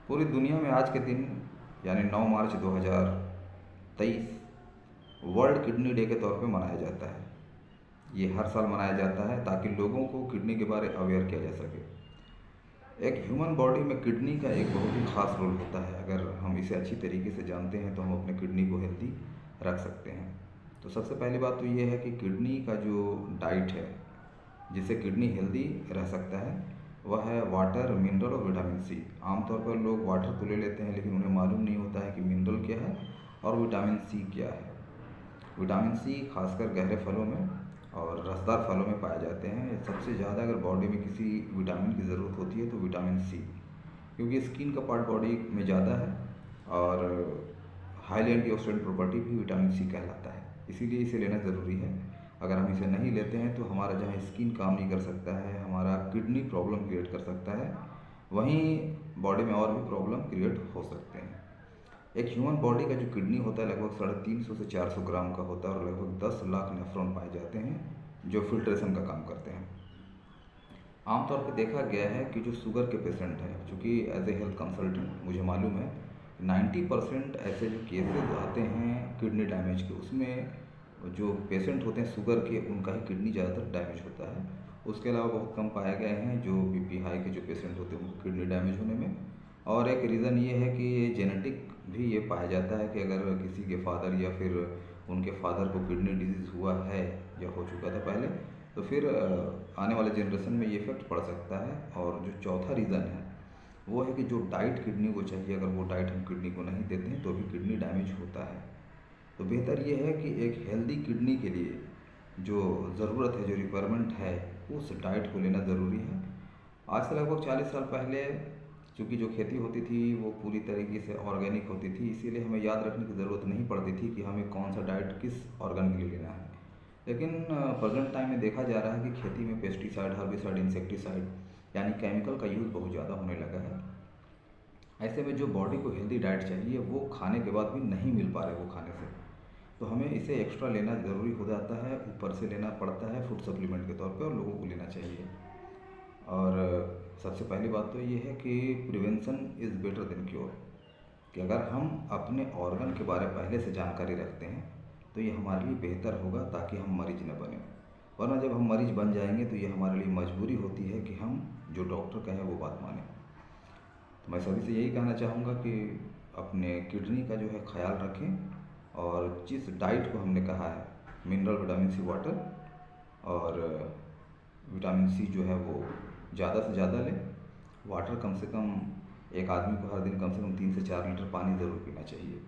पूरी दुनिया में आज के दिन यानी 9 मार्च 2023 वर्ल्ड किडनी डे के तौर पे मनाया जाता है। ये हर साल मनाया जाता है ताकि लोगों को किडनी के बारे अवेयर किया जा सके। एक ह्यूमन बॉडी में किडनी का एक बहुत ही ख़ास रोल होता है। अगर हम इसे अच्छी तरीके से जानते हैं तो हम अपने किडनी को हेल्दी रख सकते हैं। तो सबसे पहली बात तो ये है कि किडनी का जो डाइट है जिससे किडनी हेल्दी रह सकता है वह है वाटर, मिनरल और विटामिन सी। आमतौर पर लोग वाटर तो ले लेते हैं लेकिन उन्हें मालूम नहीं होता है कि मिनरल क्या है और विटामिन सी क्या है। विटामिन सी खासकर गहरे फलों में और रसदार फलों में पाए जाते हैं। सबसे ज़्यादा अगर बॉडी में किसी विटामिन की ज़रूरत होती है तो विटामिन सी, क्योंकि स्किन का पार्ट बॉडी में ज़्यादा है और हाईली एंटीऑक्सीडेंट प्रॉपर्टी भी विटामिन सी कहलाता है, इसीलिए इसे लेना ज़रूरी है। अगर हम इसे नहीं लेते हैं तो हमारा जहाँ स्किन काम नहीं कर सकता है, हमारा किडनी प्रॉब्लम क्रिएट कर सकता है, वहीं बॉडी में और भी प्रॉब्लम क्रिएट हो सकते हैं। एक ह्यूमन बॉडी का जो किडनी होता है लगभग 350 से 400 ग्राम का होता है और लगभग 10 लाख नेफ्रॉन पाए जाते हैं जो फिल्ट्रेशन का काम करते हैं। आमतौर पर देखा गया है कि जो शुगर के पेशेंट हैं, चूँकि एज ए हेल्थ कंसल्टेंट मुझे मालूम है 90% ऐसे जो केसेस आते हैं किडनी डैमेज के, उसमें जो पेशेंट होते हैं शुगर के उनका ही किडनी ज़्यादातर डैमेज होता है। उसके अलावा बहुत कम पाए गए हैं जो बीपी हाई के जो पेशेंट होते हैं उनको किडनी डैमेज होने में। और एक रीज़न ये है कि ये जेनेटिक भी ये पाया जाता है कि अगर किसी के फादर या फिर उनके फादर को किडनी डिजीज़ हुआ है या हो चुका था पहले, तो फिर आने वाले जनरेशन में ये इफ़ेक्ट पड़ सकता है। और जो चौथा रीज़न है वो है कि जो डाइट किडनी को चाहिए, अगर वो डाइट हम किडनी को नहीं देते हैं तो भी किडनी डैमेज होता है। तो बेहतर ये है कि एक हेल्दी किडनी के लिए जो ज़रूरत है, जो रिक्वायरमेंट है, उस डाइट को लेना ज़रूरी है। आज से लगभग 40 साल पहले चूँकि जो खेती होती थी वो पूरी तरीके से ऑर्गेनिक होती थी, इसीलिए हमें याद रखने की ज़रूरत नहीं पड़ती थी कि हमें कौन सा डाइट किस ऑर्गन के लिए लेना है। लेकिन प्रेजेंट टाइम में देखा जा रहा है कि खेती में पेस्टिसाइड, हर्बिसाइड, इंसेक्टिसाइड यानी केमिकल का यूज़ बहुत ज़्यादा होने लगा है। ऐसे में जो बॉडी को हेल्दी डाइट चाहिए वो खाने के बाद भी नहीं मिल पा रहे वो खाने से, तो हमें इसे एक्स्ट्रा लेना ज़रूरी हो जाता है, ऊपर से लेना पड़ता है फूड सप्लीमेंट के तौर पे, और लोगों को लेना चाहिए। और सबसे पहली बात तो ये है कि prevention is better than cure, कि अगर हम अपने ऑर्गन के बारे में पहले से जानकारी रखते हैं तो ये हमारे लिए बेहतर होगा ताकि हम मरीज न बने। वरना जब हम मरीज बन जाएंगे तो ये हमारे लिए मजबूरी होती है कि हम जो डॉक्टर कहें वो बात मानें। तो मैं सभी से यही कहना चाहूँगा कि अपने किडनी का जो है ख्याल रखें और जिस डाइट को हमने कहा है, मिनरल, विटामिन सी, वाटर और विटामिन सी जो है वो ज़्यादा से ज़्यादा लें। वाटर कम से कम एक आदमी को हर दिन कम से कम 3 से 4 लीटर पानी ज़रूर पीना चाहिए।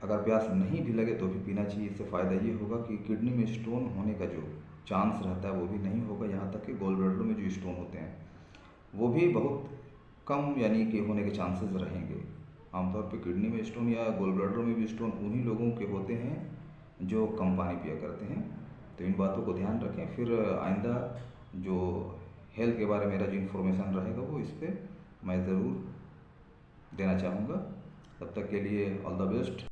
अगर प्यास नहीं भी लगे तो भी पीना चाहिए। इससे फ़ायदा ये होगा कि किडनी में स्टोन होने का जो चांस रहता है वो भी नहीं होगा, यहाँ तक कि गॉल ब्लैडर में जो स्टोन होते हैं वो भी बहुत कम यानी कि होने के चांसेस रहेंगे। आमतौर पे किडनी में स्टोन या गॉल ब्लैडर में भी स्टोन उन्हीं लोगों के होते हैं जो कम पानी पिया करते हैं। तो इन बातों को ध्यान रखें। फिर आइंदा जो हेल्थ के बारे में मेरा जो इन्फॉर्मेशन रहेगा वो इस पर मैं ज़रूर देना चाहूँगा। तब तक के लिए ऑल द बेस्ट।